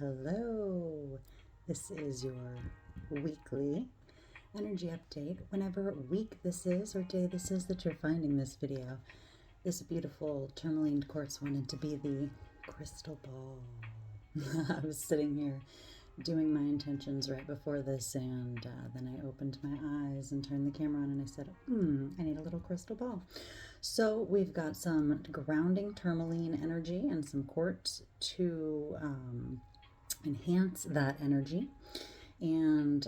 Hello. This is your weekly energy update. Whenever week this is or day this is that you're finding this video, this beautiful tourmaline quartz wanted to be the crystal ball. I was sitting here doing my intentions right before this, and then I opened my eyes and turned the camera on and I said, I need a little crystal ball. So we've got some grounding tourmaline energy and some quartz to enhance that energy. And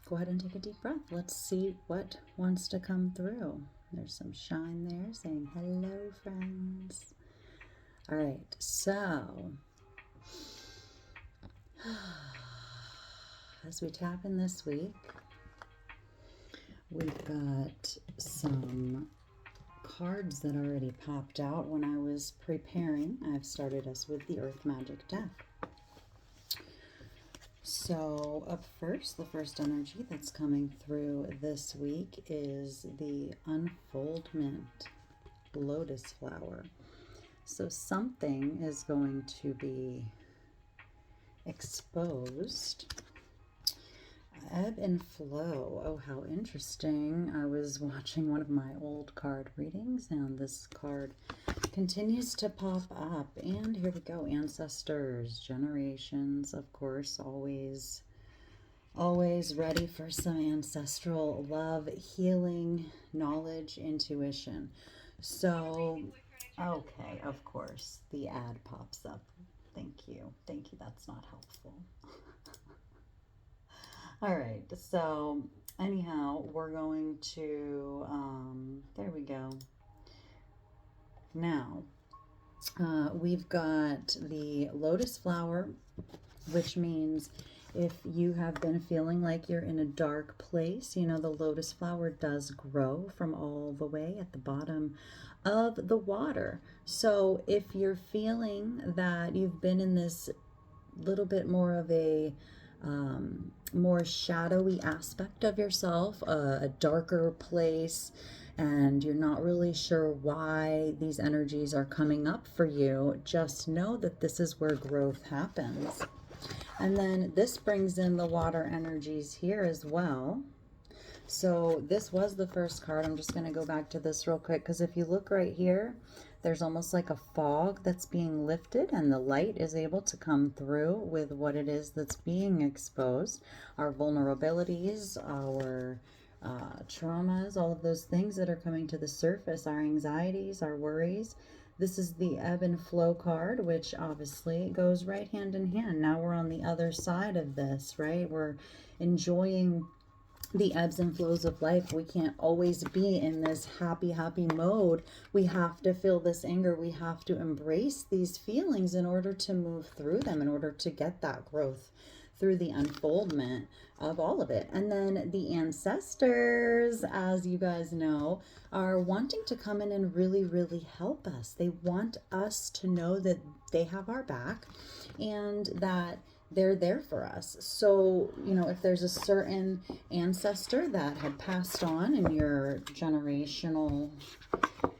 go ahead and take a deep breath. Let's see what wants to come through. There's some shine there saying hello, friends. All right, so as we tap in this week, we've got some cards that already popped out when I was preparing. I've started us with the Earth Magic deck. So up first, the first energy that's coming through this week is the unfoldment lotus flower. So something is going to be exposed. Ebb and Flow. Oh, how interesting. I was watching one of my old card readings and this card continues to pop up. And here we go. Ancestors, generations, of course, always ready for some ancestral love, healing, knowledge, intuition. So, okay, of course, the ad pops up. Thank you. Thank you. That's not helpful. All right, so anyhow, we're going to, there we go. Now, we've got the lotus flower, which means if you have been feeling like you're in a dark place, you know, the lotus flower does grow from all the way at the bottom of the water. So if you're feeling that you've been in this little bit more of a more shadowy aspect of yourself, a darker place, and you're not really sure why these energies are coming up for you, just know that this is where growth happens. And then this brings in the water energies here as well. So this was the first card. I'm just going to go back to this real quick, because if you look right here, there's almost like a fog that's being lifted and the light is able to come through with what it is that's being exposed. Our vulnerabilities, our traumas, all of those things that are coming to the surface, our anxieties, our worries. This is the Ebb and Flow card, which obviously goes right hand in hand. Now we're on the other side of this, right? We're enjoying the ebbs and flows of life. We can't always be in this happy mode. We have to feel this anger. We have to embrace these feelings in order to move through them, in order to get that growth through the unfoldment of all of it. And then the ancestors, as you guys know, are wanting to come in and really help us. They want us to know that they have our back and that they're there for us. So, you know, if there's a certain ancestor that had passed on in your generational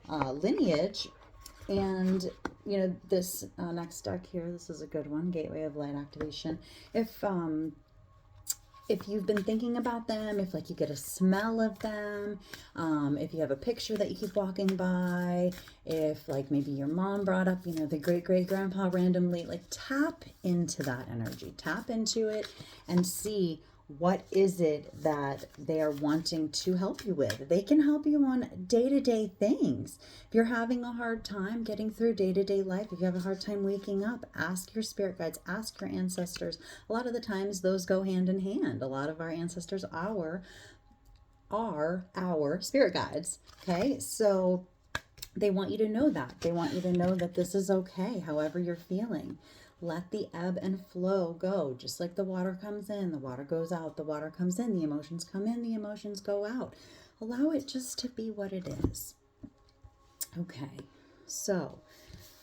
lineage, and you know, this next deck here, this is a good one, Gateway of Light Activation. If you've been thinking about them, if like you get a smell of them, if you have a picture that you keep walking by, if like maybe your mom brought up, you know, the great-great-grandpa randomly, like tap into that energy, tap into it and see what is it that they are wanting to help you with. They can help you on day-to-day things. If you're having a hard time getting through day-to-day life, if you have a hard time waking up, ask your spirit guides, ask your ancestors. A lot of the times those go hand in hand. A lot of our ancestors are our spirit guides. Okay, so they want you to know that. They want you to know that this is okay, however you're feeling. Let the ebb and flow go. Just like the water comes in, the water goes out, the water comes in, the emotions come in, the emotions go out. Allow it just to be what it is. Okay, so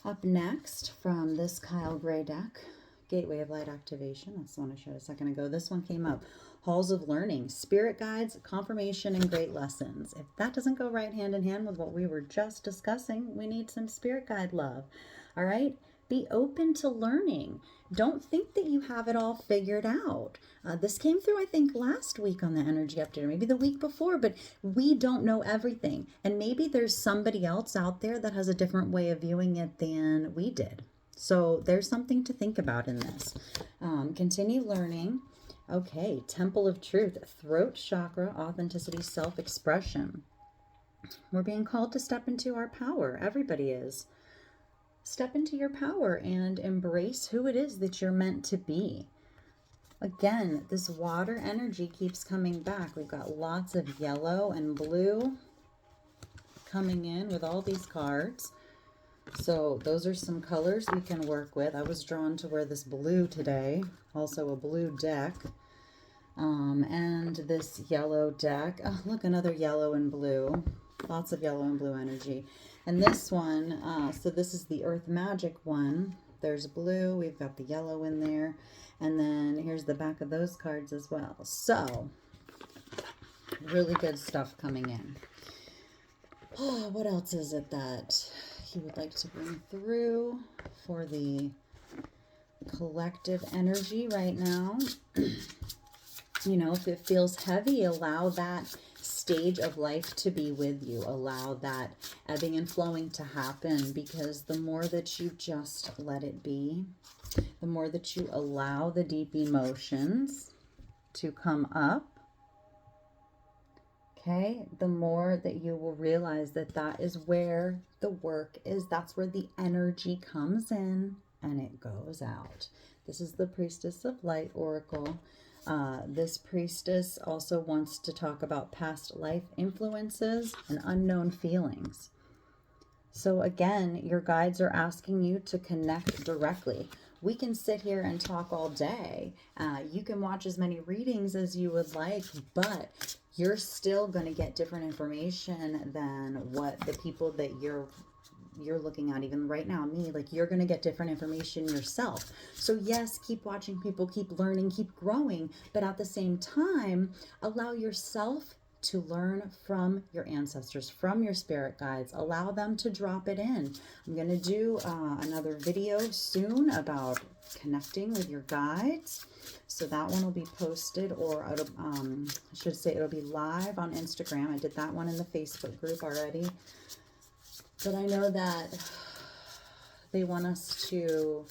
up next from this Kyle Gray deck, Gateway of Light Activation. That's the one I showed a second ago. This one came up. Halls of Learning, Spirit Guides, Confirmation, and Great Lessons. If that doesn't go right hand in hand with what we were just discussing, we need some Spirit Guide love. All right? Be open to learning. Don't think that you have it all figured out. This came through, I think, last week on the energy update, or maybe the week before, but we don't know everything. And maybe there's somebody else out there that has a different way of viewing it than we did. So there's something to think about in this. Continue learning. Okay, Temple of Truth, throat chakra, authenticity, self-expression. We're being called to step into our power. Everybody is. Step into your power and embrace who it is that you're meant to be. Again, this water energy keeps coming back. We've got lots of yellow and blue coming in with all these cards. So those are some colors we can work with. I was drawn to wear this blue today, also a blue deck. And this yellow deck. Oh, look, another yellow and blue. Lots of yellow and blue energy. And this one, so this is the Earth Magic one. There's blue. We've got the yellow in there. And then here's the back of those cards as well. So, really good stuff coming in. Oh, what else is it that you would like to bring through for the collective energy right now? You know, if it feels heavy, allow that stage of life to be with you. Allow that ebbing and flowing to happen, because the more that you just let it be, the more that you allow the deep emotions to come up, okay, the more that you will realize that that is where the work is. That's where the energy comes in and it goes out. This is the Priestess of Light Oracle. This priestess also wants to talk about past life influences and unknown feelings. So again, your guides are asking you to connect directly. We can sit here and talk all day. You can watch as many readings as you would like, but you're still going to get different information than what the people that you're looking at, even right now, me, like, you're going to get different information yourself. So yes, keep watching people, keep learning, keep growing, but at the same time, allow yourself to learn from your ancestors, from your spirit guides. Allow them to drop it in. I'm going to do another video soon about connecting with your guides. So that one will be posted, or I should say it'll be live on Instagram. I did that one in the Facebook group already. But I know that they want us to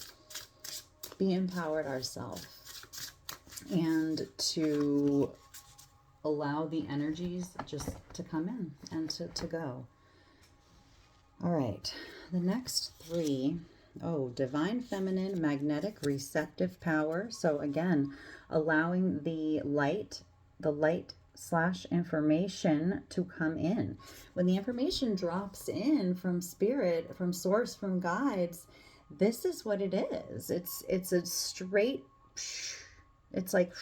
be empowered ourselves and to allow the energies just to come in and to go. All right, the next three. Oh, divine feminine, magnetic, receptive power. So again, allowing the light / information to come in. When the information drops in from spirit, from source, from guides, this is what it is. It's a straight, it's like,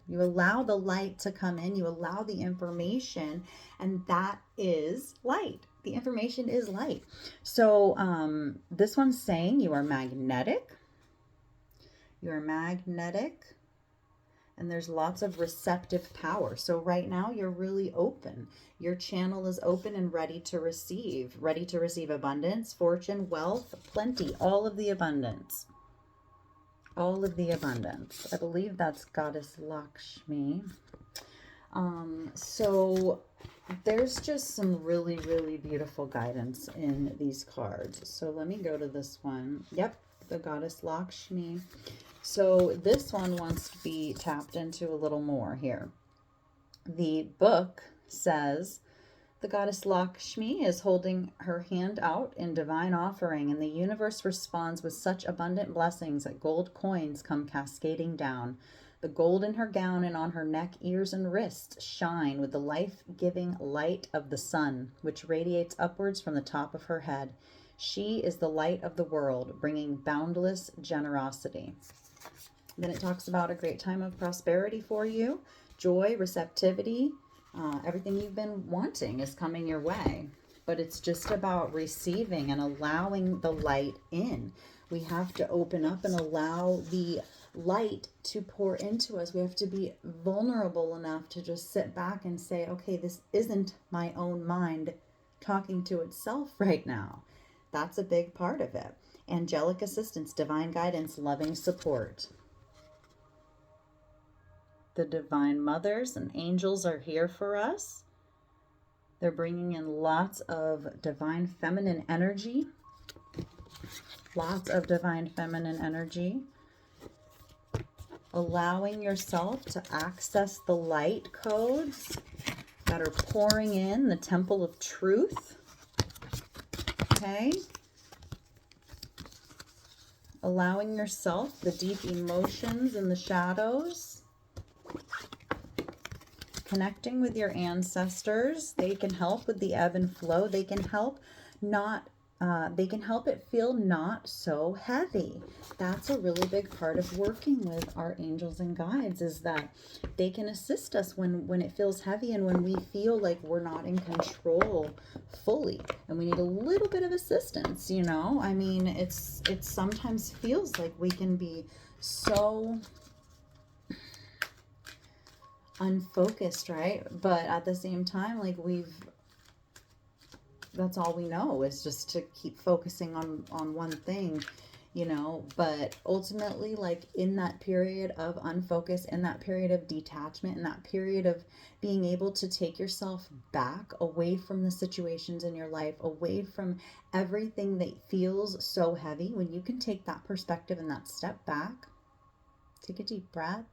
you allow the light to come in, you allow the information, and that is light. The information is light. So this one's saying you are magnetic. You're magnetic. And there's lots of receptive power. So right now you're really open. Your channel is open and ready to receive abundance, fortune, wealth, plenty, all of the abundance. All of the abundance. I believe that's Goddess Lakshmi. So there's just some really, really beautiful guidance in these cards. So let me go to this one. Yep, the Goddess Lakshmi. So this one wants to be tapped into a little more here. The book says the goddess Lakshmi is holding her hand out in divine offering, and the universe responds with such abundant blessings that gold coins come cascading down. The gold in her gown and on her neck, ears, and wrists shine with the life-giving light of the sun, which radiates upwards from the top of her head. She is the light of the world, bringing boundless generosity. Then it talks about a great time of prosperity for you, joy, receptivity, everything you've been wanting is coming your way. But it's just about receiving and allowing the light in. We have to open up and allow the light to pour into us. We have to be vulnerable enough to just sit back and say, okay, this isn't my own mind talking to itself right now. That's a big part of it. angelic assistance, divine guidance, loving support. The divine mothers and angels are here for us. They're bringing in lots of divine feminine energy. Lots of divine feminine energy. Allowing yourself to access the light codes that are pouring in, the temple of truth. Okay? Allowing yourself the deep emotions in the shadows. Connecting with your ancestors. They can help with the ebb and flow. They can help it feel not so heavy. That's a really big part of working with our angels and guides, is that they can assist us when it feels heavy and when we feel like we're not in control fully and we need a little bit of assistance, you know? I mean, it sometimes feels like we can be so unfocused, right? But at the same time, like that's all we know is just to keep focusing on one thing, you know. But ultimately, like in that period of unfocus, in that period of detachment, in that period of being able to take yourself back away from the situations in your life, away from everything that feels so heavy, when you can take that perspective and that step back, take a deep breath,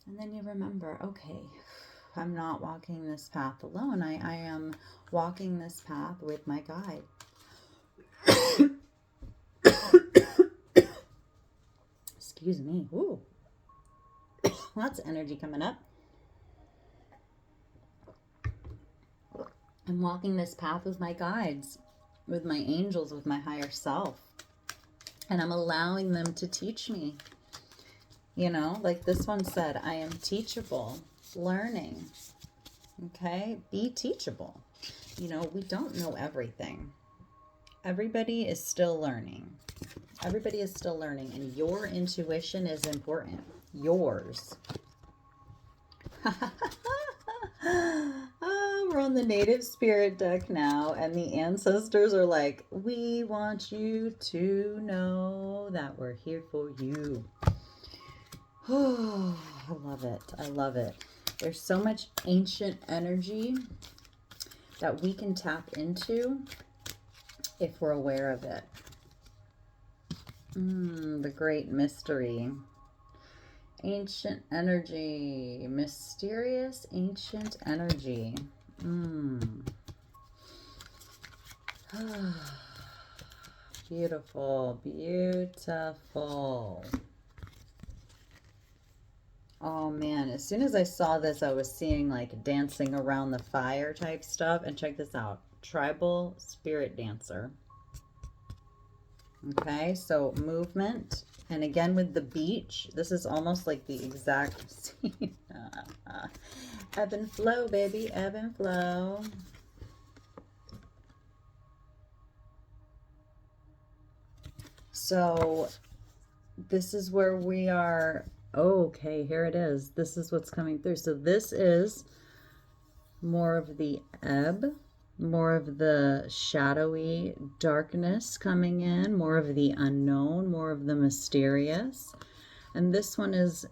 and then you remember, okay, I'm not walking this path alone. I am walking this path with my guide. Excuse me. Ooh. Lots of energy coming up. I'm walking this path with my guides, with my angels, with my higher self. And I'm allowing them to teach me. You know, like this one said, I am teachable. Learning. Okay, be teachable. You know, we don't know everything. Everybody is still learning. Everybody is still learning, and your intuition is important. Yours. We're on the native spirit deck now, and the ancestors are like, we want you to know that we're here for you. Oh, I love it. I love it. There's so much ancient energy that we can tap into if we're aware of it. The great mystery. Ancient energy. Mysterious ancient energy. Beautiful. Beautiful. Oh man, as soon as I saw this, I was seeing like dancing around the fire type stuff. And check this out. Tribal spirit dancer. Okay, so movement. And again with the beach, this is almost like the exact scene. Ebb and flow, baby. Ebb and flow. So this is where we are. Okay, here it is. This is what's coming through. So this is more of the ebb, more of the shadowy darkness coming in, more of the unknown, more of the mysterious. And this one is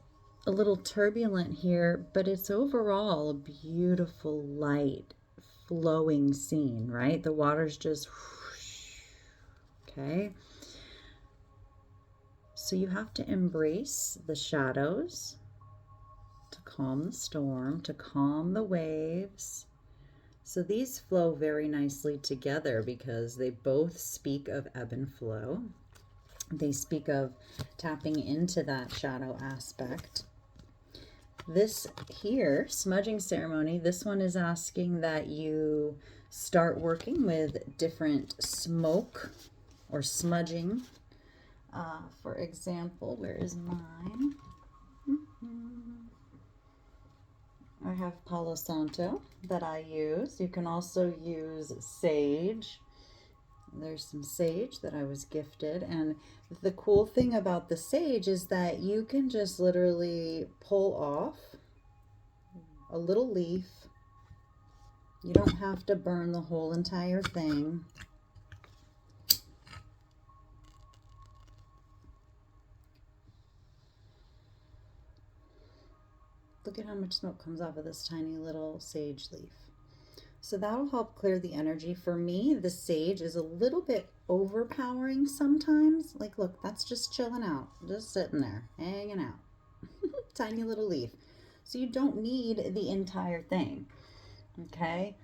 a little turbulent here, but it's overall a beautiful, light, flowing scene, right? The water's just whoosh. Okay. So you have to embrace the shadows to calm the storm, to calm the waves. So these flow very nicely together because they both speak of ebb and flow. They speak of tapping into that shadow aspect. This here, smudging ceremony, this one is asking that you start working with different smoke or smudging. For example, where is mine? I have Palo Santo that I use. You can also use sage. There's some sage that I was gifted. And the cool thing about the sage is that you can just literally pull off a little leaf. You don't have to burn the whole entire thing. Look at how much smoke comes off of this tiny little sage leaf. So that'll help clear the energy. For me, the sage is a little bit overpowering sometimes. Like, look, that's just chilling out, just sitting there, hanging out. Tiny little leaf. So you don't need the entire thing, okay?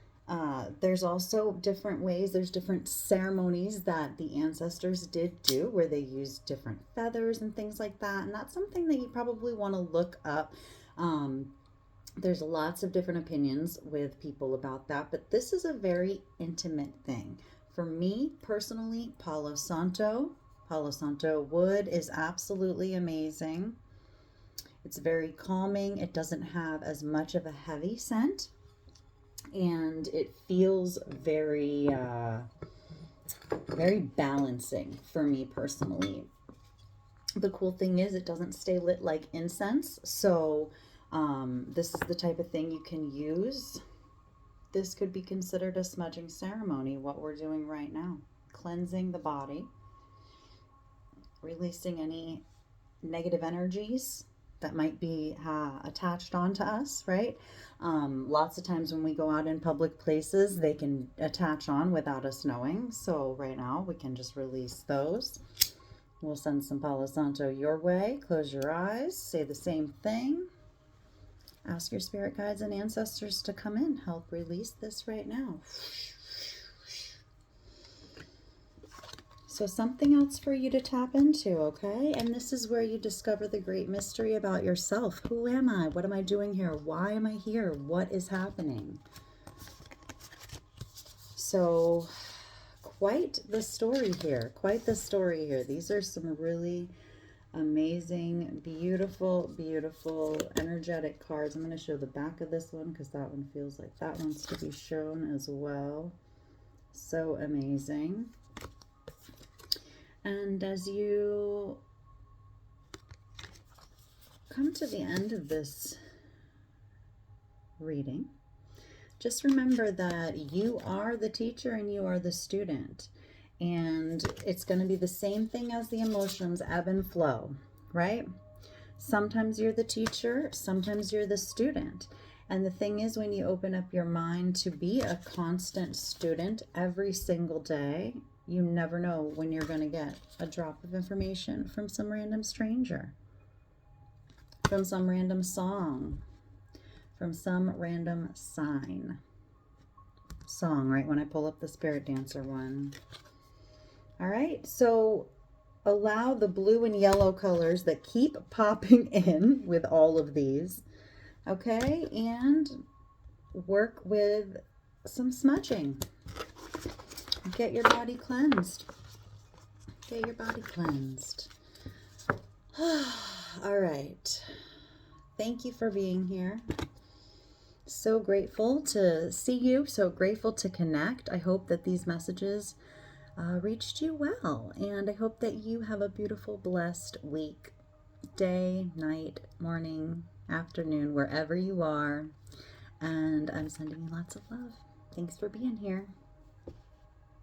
There's also different ways, there's different ceremonies that the ancestors did do where they used different feathers and things like that. And that's something that you probably want to look up. There's lots of different opinions with people about that, but this is a very intimate thing. For me personally, Palo Santo wood is absolutely amazing. It's very calming. It doesn't have as much of a heavy scent, and it feels very, very balancing for me personally. The cool thing is it doesn't stay lit like incense, so this is the type of thing you can use. This could be considered a smudging ceremony, what we're doing right now. Cleansing the body, releasing any negative energies that might be attached onto us, right? Lots of times when we go out in public places, they can attach on without us knowing. So right now we can just release those. We'll send some Palo Santo your way. Close your eyes, say the same thing. Ask your spirit guides and ancestors to come in, help release this right now. So something else for you to tap into, okay? And this is where you discover the great mystery about yourself. Who am I? What am I doing here? Why am I here? What is happening? So quite the story here. Quite the story here. These are some really amazing, beautiful, beautiful, energetic cards. I'm going to show the back of this one because that one feels like that wants to be shown as well. So amazing. And as you come to the end of this reading, just remember that you are the teacher and you are the student. And it's going to be the same thing as the emotions, ebb and flow, right? Sometimes you're the teacher, sometimes you're the student. And the thing is, when you open up your mind to be a constant student every single day, you never know when you're going to get a drop of information from some random stranger, from some random song, from some random song, right? When I pull up the Spirit Dancer one. All right, so allow the blue and yellow colors that keep popping in with all of these, okay? And work with some smudging. Get your body cleansed. Get your body cleansed. All right. Thank you for being here. So grateful to see you. So grateful to connect. I hope that these messages reached you well. And I hope that you have a beautiful, blessed week. Day, night, morning, afternoon, wherever you are. And I'm sending you lots of love. Thanks for being here.